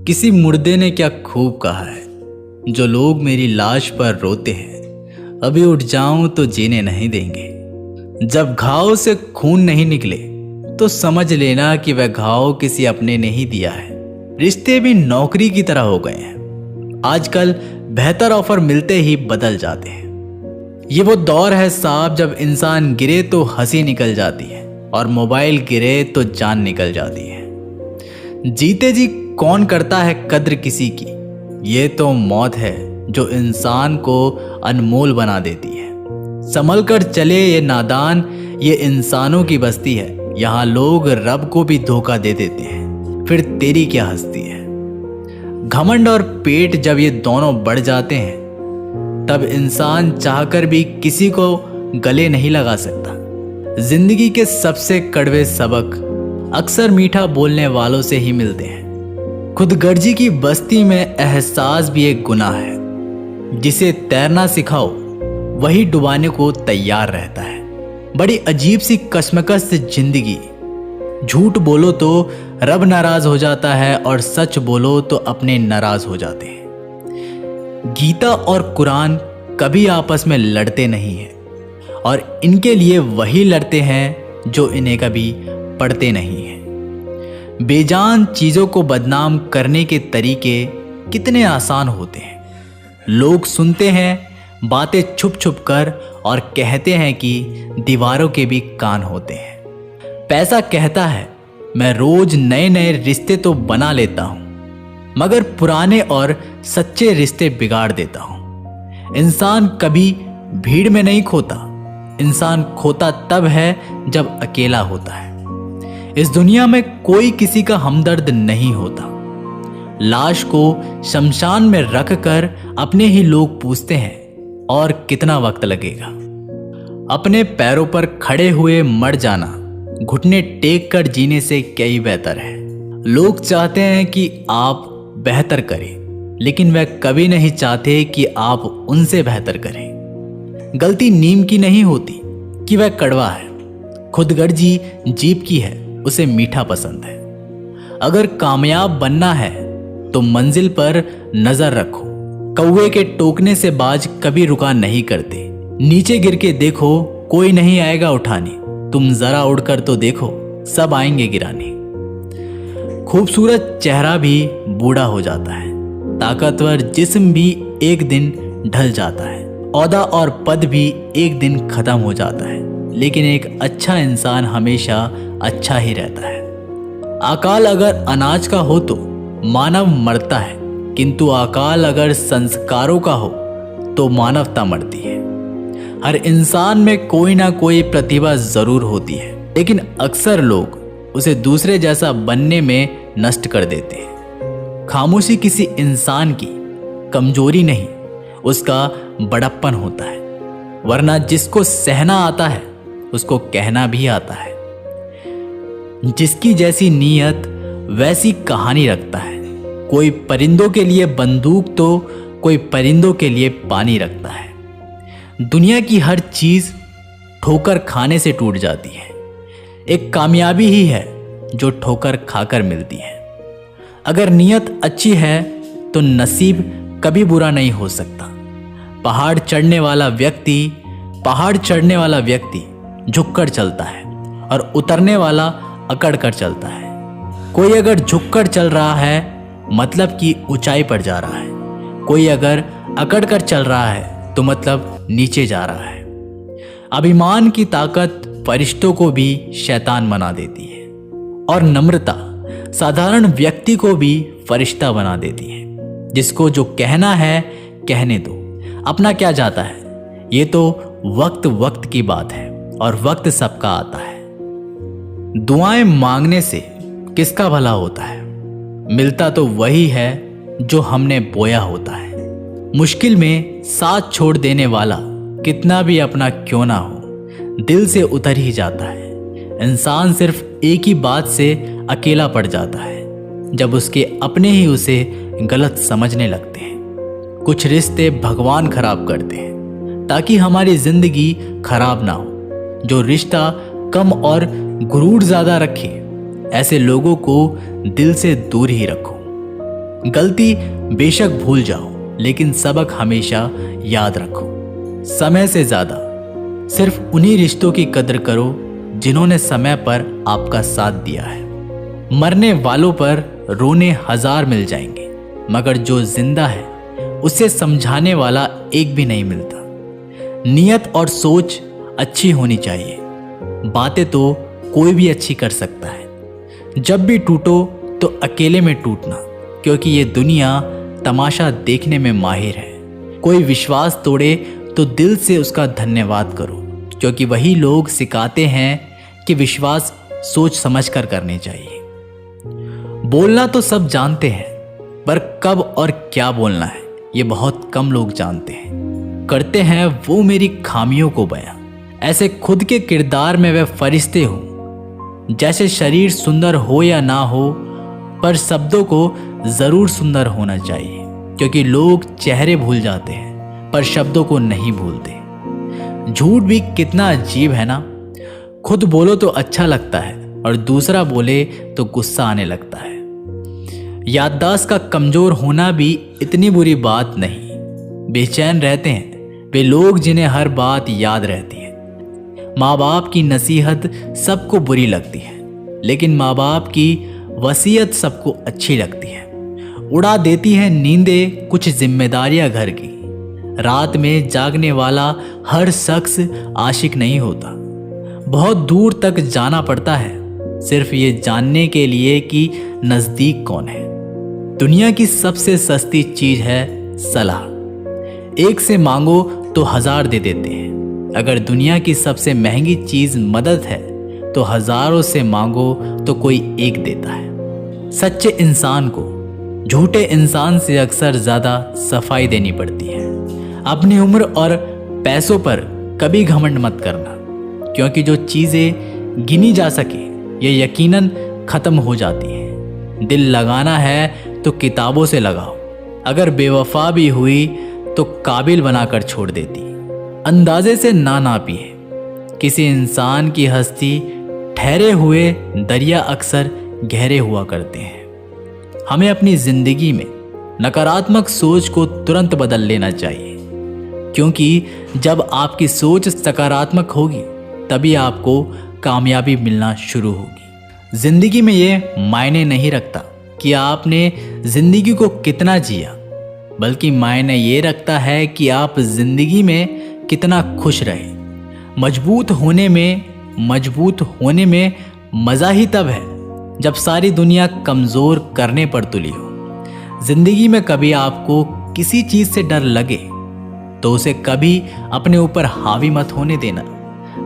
किसी मुर्दे ने क्या खूब कहा है, जो लोग मेरी लाश पर रोते हैं, अभी उठ जाऊं तो जीने नहीं देंगे। जब घाव से खून नहीं निकले तो समझ लेना कि वह घाव किसी अपने ने ही दिया है। रिश्ते भी नौकरी की तरह हो गए हैं, आजकल बेहतर ऑफर मिलते ही बदल जाते हैं। ये वो दौर है साहब, जब इंसान गिरे तो हंसी निकल जाती है और मोबाइल गिरे तो जान निकल जाती है। जीते जी कौन करता है कद्र किसी की, ये तो मौत है जो इंसान को अनमोल बना देती है। संभल कर चले ये नादान, ये इंसानों की बस्ती है, यहाँ लोग रब को भी धोखा दे देते हैं, फिर तेरी क्या हस्ती है। घमंड और पेट जब ये दोनों बढ़ जाते हैं तब इंसान चाहकर भी किसी को गले नहीं लगा सकता। जिंदगी के सबसे कड़वे सबक अक्सर मीठा बोलने वालों से ही मिलते हैं। खुदगर्जी की बस्ती में एहसास भी एक गुनाह है। जिसे तैरना सिखाओ वही डुबाने को तैयार रहता है। बड़ी अजीब सी कश्मकश से जिंदगी। झूठ बोलो तो रब नाराज हो जाता है और सच बोलो तो अपने नाराज हो जाते हैं। गीता और कुरान कभी आपस में लड़ते नहीं हैं और इनके लिए वही लड़ते हैं जो इन्हें कभी पढ़ते नहीं हैं। बेजान चीज़ों को बदनाम करने के तरीके कितने आसान होते हैं। लोग सुनते हैं बातें छुप छुप कर और कहते हैं कि दीवारों के भी कान होते हैं। पैसा कहता है मैं रोज नए नए रिश्ते तो बना लेता हूं, मगर पुराने और सच्चे रिश्ते बिगाड़ देता हूं। इंसान कभी भीड़ में नहीं खोता, इंसान खोता तब है जब अकेला होता है। इस दुनिया में कोई किसी का हमदर्द नहीं होता। लाश को शमशान में रखकर अपने ही लोग पूछते हैं और कितना वक्त लगेगा। अपने पैरों पर खड़े हुए मर जाना घुटने टेक कर जीने से कई बेहतर है। लोग चाहते हैं कि आप बेहतर करें, लेकिन वह कभी नहीं चाहते कि आप उनसे बेहतर करें। गलती नीम की नहीं होती कि वह कड़वा है, खुदगर्जी जीभ की है, उसे मीठा पसंद है। अगर कामयाब बनना है तो मंजिल पर नजर रखो। कौवे के टोकने से बाज कभी रुका नहीं करते। नीचे गिर के देखो, कोई नहीं आएगा उठाने। तुम जरा उड़कर तो देखो, सब आएंगे गिराने। खूबसूरत चेहरा भी बूढ़ा हो जाता है, ताकतवर जिस्म भी एक दिन ढल जाता है, औहदा और पद भी एक दिन खत्म हो जाता है, लेकिन एक अच्छा इंसान हमेशा अच्छा ही रहता है। अकाल अगर अनाज का हो तो मानव मरता है, किंतु अकाल अगर संस्कारों का हो तो मानवता मरती है। हर इंसान में कोई ना कोई प्रतिभा जरूर होती है, लेकिन अक्सर लोग उसे दूसरे जैसा बनने में नष्ट कर देते हैं। खामोशी किसी इंसान की कमजोरी नहीं, उसका बड़प्पन होता है। वरना जिसको सहना आता है उसको कहना भी आता है। जिसकी जैसी नीयत वैसी कहानी रखता है। कोई परिंदों के लिए बंदूक तो कोई परिंदों के लिए पानी रखता है। दुनिया की हर चीज ठोकर खाने से टूट जाती है। एक कामयाबी ही है जो ठोकर खाकर मिलती है। अगर नीयत अच्छी है तो नसीब कभी बुरा नहीं हो सकता। पहाड़ चढ़ने वाला व्यक्ति झुककर चलता है और उतरने वाला अकड़ कर चलता है। कोई अगर झुककर चल रहा है मतलब कि ऊंचाई पर जा रहा है, कोई अगर अकड़ कर चल रहा है तो मतलब नीचे जा रहा है। अभिमान की ताकत फरिश्तों को भी शैतान बना देती है और नम्रता साधारण व्यक्ति को भी फरिश्ता बना देती है। जिसको जो कहना है कहने दो, अपना क्या जाता है। ये तो वक्त की बात है और वक्त सबका आता है। दुआएं मांगने से किसका भला होता है, मिलता तो वही है जो हमने बोया होता है। मुश्किल में साथ छोड़ देने वाला कितना भी अपना क्यों ना हो, दिल से उतर ही जाता है। इंसान सिर्फ एक ही बात से अकेला पड़ जाता है, जब उसके अपने ही उसे गलत समझने लगते हैं। कुछ रिश्ते भगवान खराब करते हैं ताकि हमारी जिंदगी खराब ना हो। जो रिश्ता कम और गुरूर ज्यादा रखे, ऐसे लोगों को दिल से दूर ही रखो। गलती बेशक भूल जाओ, लेकिन सबक हमेशा याद रखो। समय से ज्यादा सिर्फ उन्हीं रिश्तों की कदर करो जिन्होंने समय पर आपका साथ दिया है। मरने वालों पर रोने हजार मिल जाएंगे, मगर जो जिंदा है उसे समझाने वाला एक भी नहीं मिलता। नियत और सोच अच्छी होनी चाहिए। बातें तो कोई भी अच्छी कर सकता है। जब भी टूटो तो अकेले में टूटना, क्योंकि ये दुनिया तमाशा देखने में माहिर है। कोई विश्वास तोड़े तो दिल से उसका धन्यवाद करो, क्योंकि वही लोग सिखाते हैं कि विश्वास सोच समझ कर करने चाहिए। बोलना तो सब जानते हैं, पर कब और क्या बोलना है ये बहुत कम लोग जानते हैं। करते हैं वो मेरी खामियों को बयां, ऐसे खुद के किरदार में वे फरिश्ते हो। जैसे शरीर सुंदर हो या ना हो, पर शब्दों को जरूर सुंदर होना चाहिए, क्योंकि लोग चेहरे भूल जाते हैं पर शब्दों को नहीं भूलते। झूठ भी कितना अजीब है ना। खुद बोलो तो अच्छा लगता है और दूसरा बोले तो गुस्सा आने लगता है। याददाश्त का कमजोर होना भी इतनी बुरी बात नहीं। बेचैन रहते हैं वे लोग जिन्हें हर बात याद रहती है। माँ बाप की नसीहत सबको बुरी लगती है, लेकिन माँ बाप की वसीयत सबको अच्छी लगती है। उड़ा देती है नींदें कुछ जिम्मेदारियां घर की। रात में जागने वाला हर शख्स आशिक नहीं होता। बहुत दूर तक जाना पड़ता है सिर्फ ये जानने के लिए कि नजदीक कौन है। दुनिया की सबसे सस्ती चीज है सलाह। एक से मांगो तो हजार दे देते हैं। अगर दुनिया की सबसे महंगी चीज मदद है तो हजारों से मांगो तो कोई एक देता है। सच्चे इंसान को झूठे इंसान से अक्सर ज्यादा सफाई देनी पड़ती है। अपनी उम्र और पैसों पर कभी घमंड मत करना, क्योंकि जो चीजें गिनी जा सके ये यकीनन खत्म हो जाती है। दिल लगाना है तो किताबों से लगाओ। अगर बेवफा भी हुई तो काबिल बनाकर छोड़ देती। अंदाजे से ना नापिए किसी इंसान की हस्ती। ठहरे हुए दरिया अक्सर गहरे हुआ करते हैं। हमें अपनी जिंदगी में नकारात्मक सोच को तुरंत बदल लेना चाहिए, क्योंकि जब आपकी सोच सकारात्मक होगी तभी आपको कामयाबी मिलना शुरू होगी। जिंदगी में ये मायने नहीं रखता कि आपने जिंदगी को कितना जिया, बल्कि मायने ये रखता है कि आप जिंदगी में कितना खुश रहे। मजबूत होने में मजा ही तब है जब सारी दुनिया कमजोर करने पर तुली हो। जिंदगी में कभी आपको किसी चीज से डर लगे तो उसे कभी अपने ऊपर हावी मत होने देना,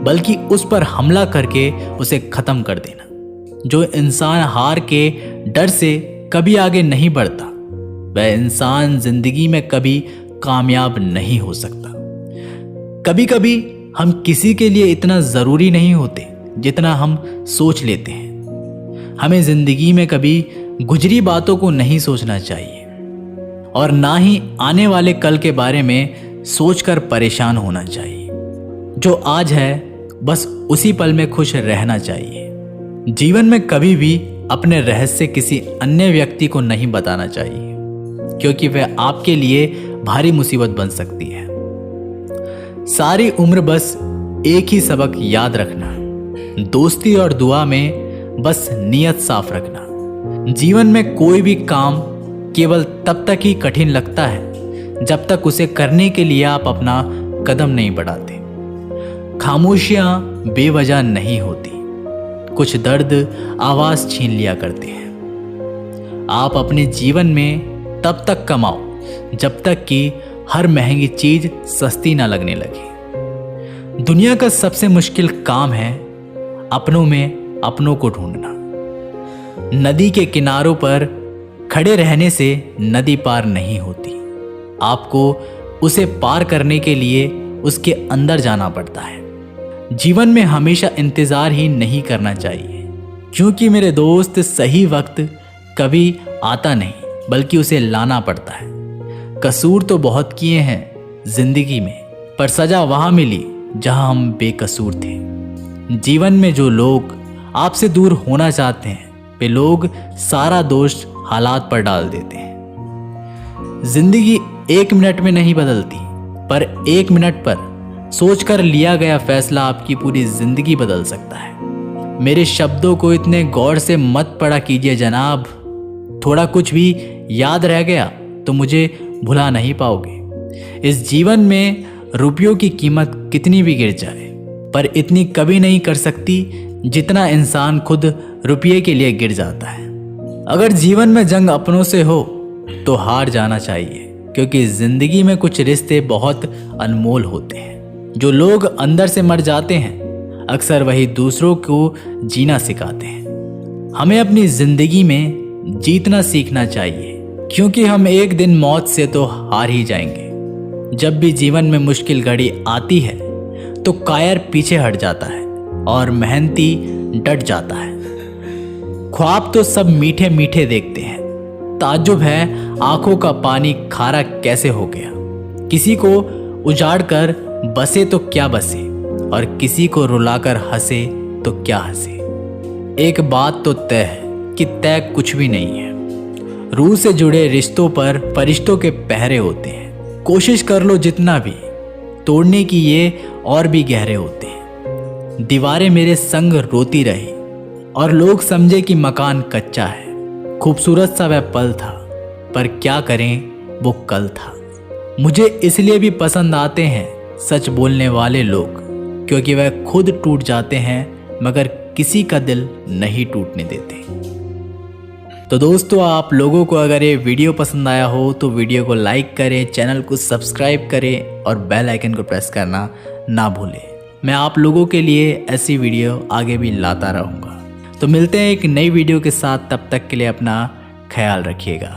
बल्कि उस पर हमला करके उसे खत्म कर देना। जो इंसान हार के डर से कभी आगे नहीं बढ़ता वह इंसान जिंदगी में कभी कामयाब नहीं हो सकता। कभी कभी हम किसी के लिए इतना जरूरी नहीं होते जितना हम सोच लेते हैं। हमें जिंदगी में कभी गुजरी बातों को नहीं सोचना चाहिए और ना ही आने वाले कल के बारे में सोचकर परेशान होना चाहिए। जो आज है बस उसी पल में खुश रहना चाहिए। जीवन में कभी भी अपने रहस्य किसी अन्य व्यक्ति को नहीं बताना चाहिए, क्योंकि वह आपके लिए भारी मुसीबत बन सकती है। सारी उम्र बस एक ही सबक याद रखना, दोस्ती और दुआ में बस नियत साफ रखना। जीवन में कोई भी काम केवल तब तक ही कठिन लगता है जब तक उसे करने के लिए आप अपना कदम नहीं बढ़ाते। खामोशियां बेवजह नहीं होती, कुछ दर्द आवाज छीन लिया करते हैं। आप अपने जीवन में तब तक कमाओ जब तक कि हर महंगी चीज सस्ती ना लगने लगे। दुनिया का सबसे मुश्किल काम है अपनों में अपनों को ढूंढना। नदी के किनारों पर खड़े रहने से नदी पार नहीं होती। आपको उसे पार करने के लिए उसके अंदर जाना पड़ता है। जीवन में हमेशा इंतजार ही नहीं करना चाहिए, क्योंकि मेरे दोस्त सही वक्त कभी आता नहीं बल्कि उसे लाना पड़ता है। कसूर तो बहुत किए हैं जिंदगी में, पर सजा वहां मिली जहां हम बेकसूर थे। जीवन में जो लोग आपसे दूर होना चाहते हैं वे लोग सारा दोष हालात पर डाल देते हैं। जिंदगी 1 मिनट में नहीं बदलती, पर 1 मिनट पर सोचकर लिया गया फैसला आपकी पूरी जिंदगी बदल सकता है। मेरे शब्दों को इतने गौर से मत पढ़ा कीजिए जनाब। थोड़ा कुछ भी याद रह गया तो मुझे भुला नहीं पाओगे। इस जीवन में रुपयों की कीमत कितनी भी गिर जाए, पर इतनी कभी नहीं कर सकती जितना इंसान खुद रुपये के लिए गिर जाता है। अगर जीवन में जंग अपनों से हो तो हार जाना चाहिए, क्योंकि जिंदगी में कुछ रिश्ते बहुत अनमोल होते हैं। जो लोग अंदर से मर जाते हैं अक्सर वही दूसरों को जीना सिखाते हैं। हमें अपनी जिंदगी में जीतना सीखना चाहिए, क्योंकि हम एक दिन मौत से तो हार ही जाएंगे। जब भी जीवन में मुश्किल घड़ी आती है तो कायर पीछे हट जाता है और मेहनती डट जाता है। ख्वाब तो सब मीठे मीठे देखते हैं, ताज्जुब है आंखों का पानी खारा कैसे हो गया। किसी को उजाड़ कर बसे तो क्या बसे, और किसी को रुलाकर हंसे तो क्या हंसे। एक बात तो तय है कि तय कुछ भी नहीं है। रूह से जुड़े रिश्तों पर फरिश्तों के पहरे होते हैं। कोशिश कर लो जितना भी, तोड़ने की ये और भी गहरे होते हैं। दीवारें मेरे संग रोती रही और लोग समझे कि मकान कच्चा है। खूबसूरत सा वह पल था, पर क्या करें वो कल था। मुझे इसलिए भी पसंद आते हैं सच बोलने वाले लोग, क्योंकि वह खुद टूट जाते हैं मगर किसी का दिल नहीं टूटने देते। तो दोस्तों, आप लोगों को अगर ये वीडियो पसंद आया हो तो वीडियो को लाइक करें, चैनल को सब्सक्राइब करें और बेल आइकन को प्रेस करना ना भूलें। मैं आप लोगों के लिए ऐसी वीडियो आगे भी लाता रहूँगा। तो मिलते हैं एक नई वीडियो के साथ, तब तक के लिए अपना ख्याल रखिएगा।